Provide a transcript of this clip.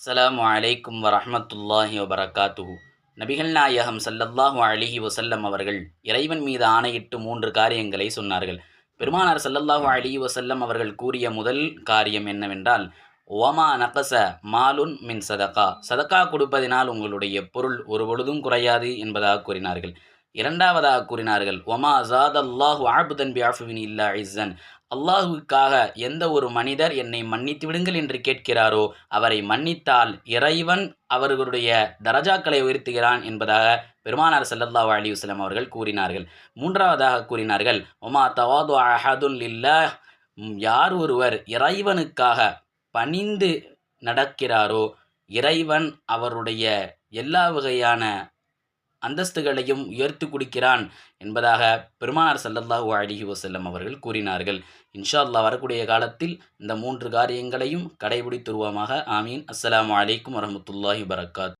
அஸ்ஸலாமு அலைக்கும் வரஹ்மத்துல்லாஹி வபரகாத்துஹு. நபிகள் நாயகம் ஸல்லல்லாஹு அலைஹி வஸல்லம் அவர்கள் இறைவன் மீது ஆணையிட்டு 3 காரியங்களை சொன்னார்கள். பெருமானார் ஸல்லல்லாஹு அலைஹி வஸல்லம் அவர்கள் கூறிய முதல் காரியம் என்னவென்றால், ஒமா நகஸ மாலுன் மின் சதகா, சதகா கொடுப்பதினால் உங்களுடைய பொருள் ஒரு பொழுதும் குறையாது என்பதாக கூறினார்கள். இரண்டாவதாக கூறினார்கள், ஒமா ஜாதல்லாஹு அப்தன் பிஅஃவின் இல்லா இஸ்ஸன், அல்லாஹுவுக்காக எந்த ஒரு மனிதர் என்னை மன்னித்து விடுங்கள் என்று கேட்கிறாரோ அவரை மன்னித்தால் இறைவன் அவர்களுடைய தரஜாக்களை உயர்த்துகிறான் என்பதாக பெருமானார் ஸல்லல்லாஹு அலைஹி வஸல்லம் அவர்கள் கூறினார்கள். மூன்றாவதாக கூறினார்கள், ஒமா தவாது அஹதுன் லில்லாஹ், யார் ஒருவர் இறைவனுக்காக பணிந்து நடக்கிறாரோ இறைவன் அவருடைய எல்லா வகையான அந்தஸ்துகளையும் உயர்த்தி கொடுக்கிறான் என்பதாக பெருமானார் ஸல்லல்லாஹு அலைஹி வஸல்லம் அவர்கள் கூறினார்கள். இன்ஷா அல்லாஹ் வரக்கூடிய காலத்தில் இந்த 3 காரியங்களையும் கடைபிடித்துருவோமாக. ஆமீன். அஸ்ஸலாமு அலைக்கும் வரஹ்மத்துல்லாஹி வபரகாத்துஹு.